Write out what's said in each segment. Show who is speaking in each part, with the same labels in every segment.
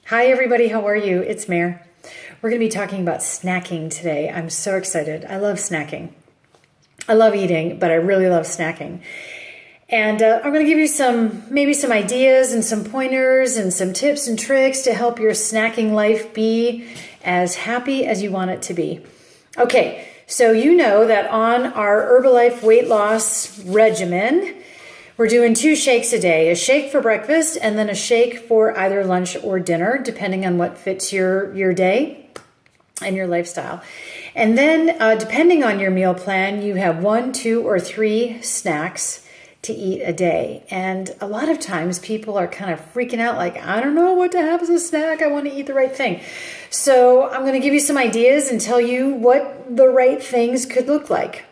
Speaker 1: Hi everybody, how are you? It's Mare. We're going to be talking about snacking today. I'm so excited. I love snacking. I love eating, but I really love snacking. And I'm going to give you maybe some ideas and some pointers and some tips and tricks to help your snacking life be as happy as you want it to be. Okay, so you know that on our Herbalife weight loss regimen, we're doing 2 shakes a day, a shake for breakfast and then a shake for either lunch or dinner, depending on what fits your day and your lifestyle. And then depending on your meal plan, you have 1, 2, or 3 snacks to eat a day. And a lot of times people are kind of freaking out like, I don't know what to have as a snack. I want to eat the right thing. So I'm going to give you some ideas and tell you what the right things could look like.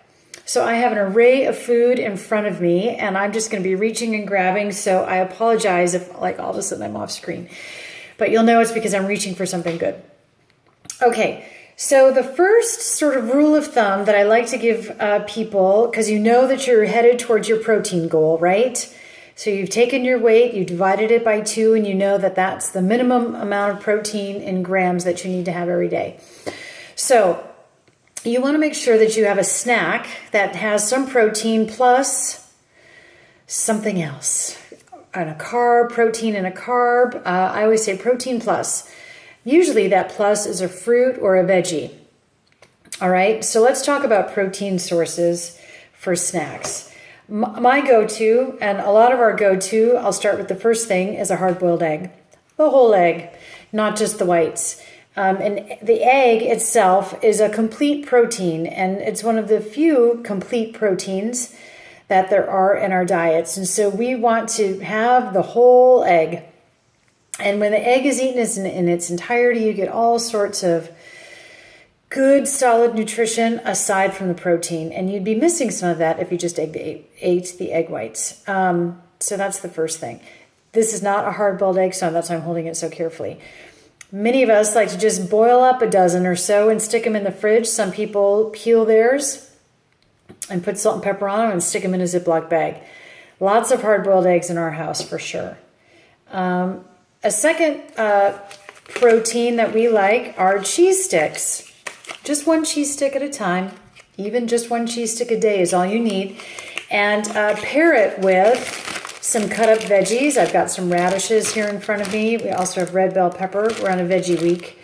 Speaker 1: So I have an array of food in front of me and I'm just going to be reaching and grabbing. So I apologize if like all of a sudden I'm off screen, but you'll know it's because I'm reaching for something good. Okay. So the first sort of rule of thumb that I like to give people, because you know that you're headed towards your protein goal, right? So you've taken your weight, you divided it by 2, and you know that that's the minimum amount of protein in grams that you need to have every day. So you want to make sure that you have a snack that has some protein plus something else. And a carb, protein and a carb. I always say protein plus. Usually that plus is a fruit or a veggie. All right, so let's talk about protein sources for snacks. My go-to, and a lot of our go-to, I'll start with the first thing, is a hard-boiled egg. The whole egg, not just the whites. And the egg itself is a complete protein, and it's one of the few complete proteins that there are in our diets. And so we want to have the whole egg. And when the egg is eaten in its entirety, you get all sorts of good, solid nutrition aside from the protein. And you'd be missing some of that if you just ate the egg whites. So that's the first thing. This is not a hard-boiled egg, so that's why I'm holding it so carefully. Many of us like to just boil up a dozen or so and stick them in the fridge. Some people peel theirs and put salt and pepper on them and stick them in a Ziploc bag. Lots of hard-boiled eggs in our house for sure. A second protein that we like are cheese sticks. Just 1 cheese stick at a time. Even just 1 cheese stick a day is all you need. And pair it with some cut up veggies. I've got some radishes here in front of me. We also have red bell pepper. We're on a veggie week.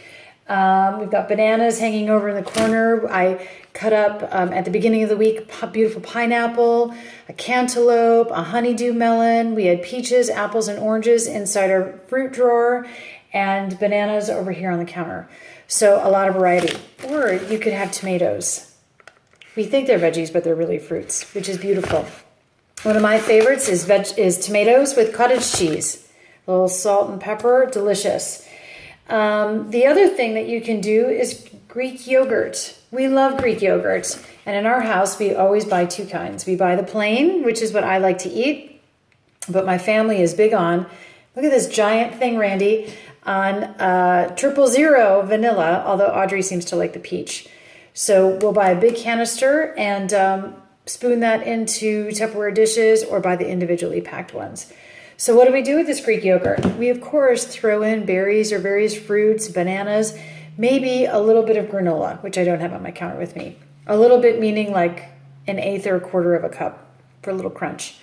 Speaker 1: We've got bananas hanging over in the corner. I cut up at the beginning of the week beautiful pineapple, a cantaloupe, a honeydew melon. We had peaches, apples, and oranges inside our fruit drawer, and bananas over here on the counter. So a lot of variety. Or you could have tomatoes. We think they're veggies, but they're really fruits, which is beautiful. One of my favorites is tomatoes with cottage cheese. A little salt and pepper, delicious. The other thing that you can do is Greek yogurt. We love Greek yogurt. And in our house, we always buy 2 kinds. We buy the plain, which is what I like to eat, but my family is big on, look at this giant thing, Randy, on 000 vanilla, although Audrey seems to like the peach. So we'll buy a big canister and spoon that into Tupperware dishes or buy the individually packed ones. So what do we do with this Greek yogurt? We, of course, throw in berries or various fruits, bananas, maybe a little bit of granola, which I don't have on my counter with me. A little bit meaning like 1/8 or 1/4 of a cup for a little crunch.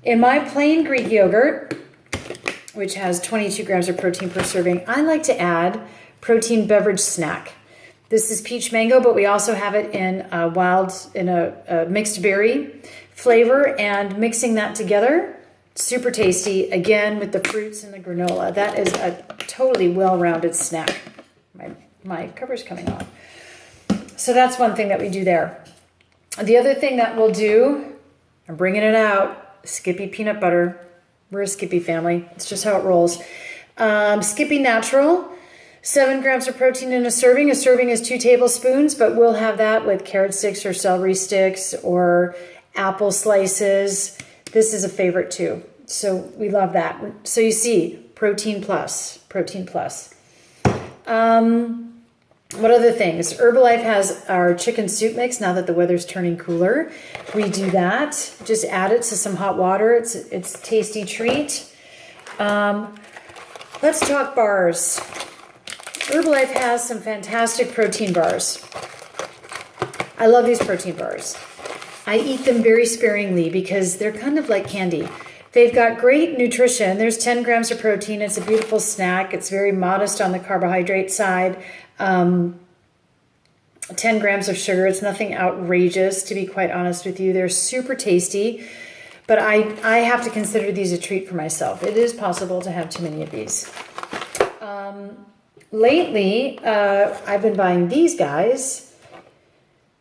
Speaker 1: In my plain Greek yogurt, which has 22 grams of protein per serving, I like to add protein beverage snack. This is peach mango, but we also have it in a mixed berry flavor, and mixing that together, super tasty, again, with the fruits and the granola. That is a totally well-rounded snack. My cover's coming off. So that's one thing that we do there. The other thing that we'll do, I'm bringing it out, Skippy peanut butter. We're a Skippy family. It's just how it rolls. Skippy Natural, 7 grams of protein in a serving. A serving is 2 tablespoons, but we'll have that with carrot sticks or celery sticks or apple slices. This is a favorite too. So we love that. So you see, protein plus, protein plus. What other things? Herbalife has our chicken soup mix now that the weather's turning cooler. We do that. Just add it to some hot water. It's a tasty treat. Let's talk bars. Herbalife has some fantastic protein bars. I love these protein bars. I eat them very sparingly because they're kind of like candy. They've got great nutrition. There's 10 grams of protein. It's a beautiful snack. It's very modest on the carbohydrate side. 10 grams of sugar. It's nothing outrageous, to be quite honest with you. They're super tasty, but I have to consider these a treat for myself. It is possible to have too many of these. Lately, I've been buying these guys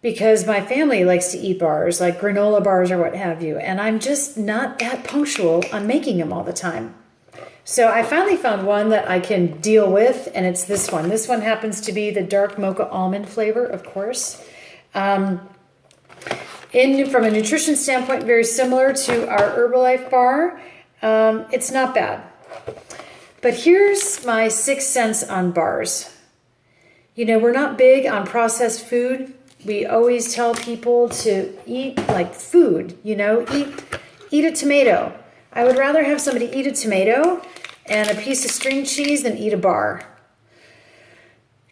Speaker 1: because my family likes to eat bars, like granola bars or what have you, and I'm just not that punctual on making them all the time. So I finally found one that I can deal with, and it's this one. This one happens to be the dark mocha almond flavor, of course. From a nutrition standpoint, very similar to our Herbalife bar. It's not bad. But here's my 6 cents on bars. You know, we're not big on processed food. We always tell people to eat like food, you know, eat a tomato. I would rather have somebody eat a tomato and a piece of string cheese than eat a bar.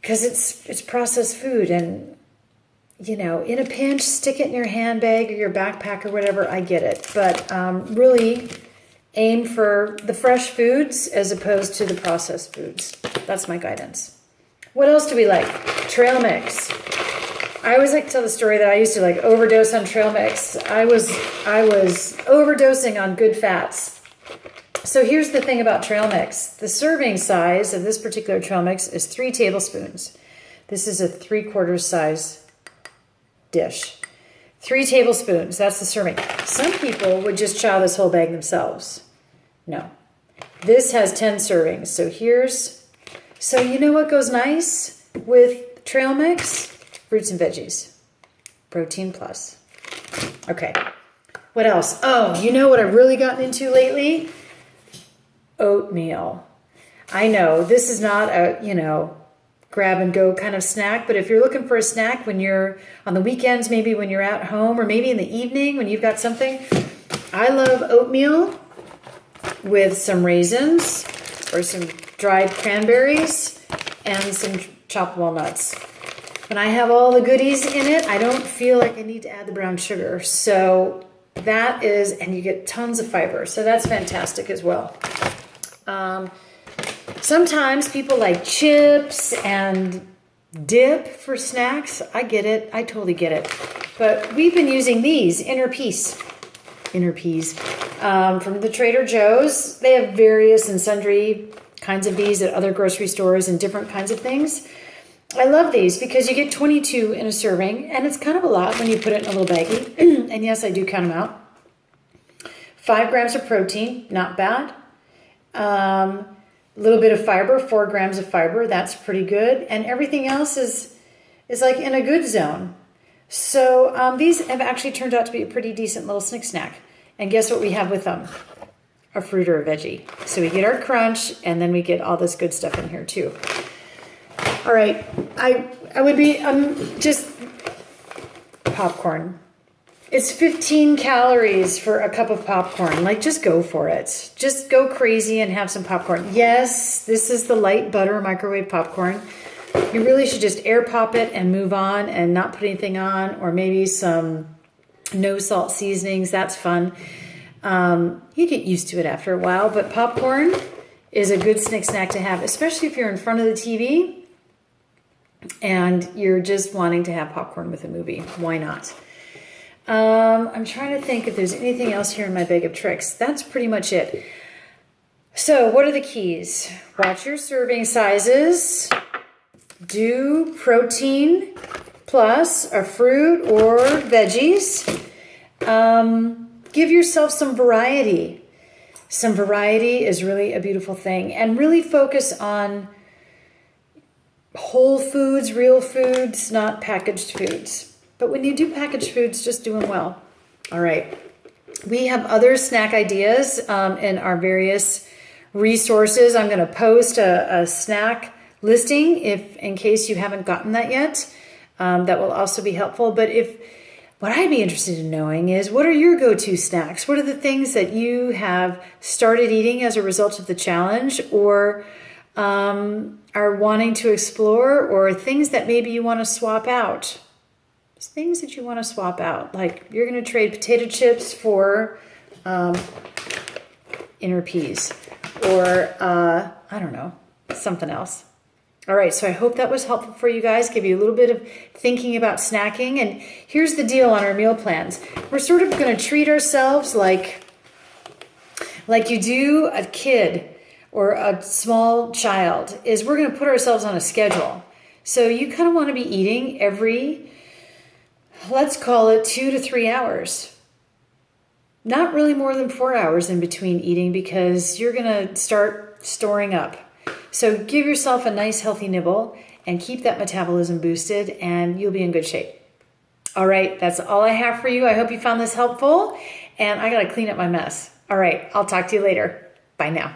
Speaker 1: Because it's processed food, and, you know, in a pinch, stick it in your handbag or your backpack or whatever, I get it. But really aim for the fresh foods as opposed to the processed foods. That's my guidance. What else do we like? Trail mix. I always like to tell the story that I used to like overdose on trail mix. I was overdosing on good fats. So here's the thing about trail mix. The serving size of this particular trail mix is 3 tablespoons. This is a 3/4 size dish. 3 tablespoons, that's the serving. Some people would just chow this whole bag themselves. No. This has 10 servings. So you know what goes nice with trail mix? Fruits and veggies. Protein plus. Okay. What else? Oh, you know what I've really gotten into lately? Oatmeal. I know this is not a, you know, grab and go kind of snack, but if you're looking for a snack when you're on the weekends, maybe when you're at home, or maybe in the evening when you've got something, I love oatmeal with some raisins or some dried cranberries and some chopped walnuts. When I have all the goodies in it, I don't feel like I need to add the brown sugar. So that is, and you get tons of fiber. So that's fantastic as well. Sometimes people like chips and dip for snacks. I get it. I totally get it. But we've been using these inner peas from the Trader Joe's. They have various and sundry kinds of these at other grocery stores and different kinds of things. I love these because you get 22 in a serving, and it's kind of a lot when you put it in a little baggie. And yes, I do count them out. 5 grams of protein, not bad. A little bit of fiber, 4 grams of fiber, that's pretty good. And everything else is like in a good zone. So these have actually turned out to be a pretty decent little snack. And guess what we have with them? A fruit or a veggie. So we get our crunch, and then we get all this good stuff in here too. All right, I would be just popcorn. It's 15 calories for a cup of popcorn. Like, just go for it. Just go crazy and have some popcorn. Yes, this is the light butter microwave popcorn. You really should just air pop it and move on and not put anything on, or maybe some no salt seasonings. That's fun. You get used to it after a while, but popcorn is a good snack to have, especially if you're in front of the TV and you're just wanting to have popcorn with a movie. Why not? I'm trying to think if there's anything else here in my bag of tricks. That's pretty much it. So what are the keys? Watch your serving sizes. Do protein plus a fruit or veggies. Give yourself some variety. Some variety is really a beautiful thing. And really focus on whole foods, real foods, not packaged foods. But when you do packaged foods, just do them well. All right. We have other snack ideas in our various resources. I'm going to post a snack listing in case you haven't gotten that yet. That will also be helpful. But what I'd be interested in knowing is, what are your go-to snacks? What are the things that you have started eating as a result of the challenge, or are wanting to explore, or things that maybe you want to swap out? Things that you want to swap out, like you're going to trade potato chips for inner peas, or I don't know, something else. All right, so I hope that was helpful for you guys, give you a little bit of thinking about snacking. And here's the deal on our meal plans. We're sort of going to treat ourselves like you do a kid or a small child, is we're going to put ourselves on a schedule. So you kind of want to be eating every, let's call it 2 to 3 hours. Not really more than 4 hours in between eating, because you're going to start storing up. So give yourself a nice healthy nibble and keep that metabolism boosted, and you'll be in good shape. All right, that's all I have for you. I hope you found this helpful, and I got to clean up my mess. All right, I'll talk to you later. Bye now.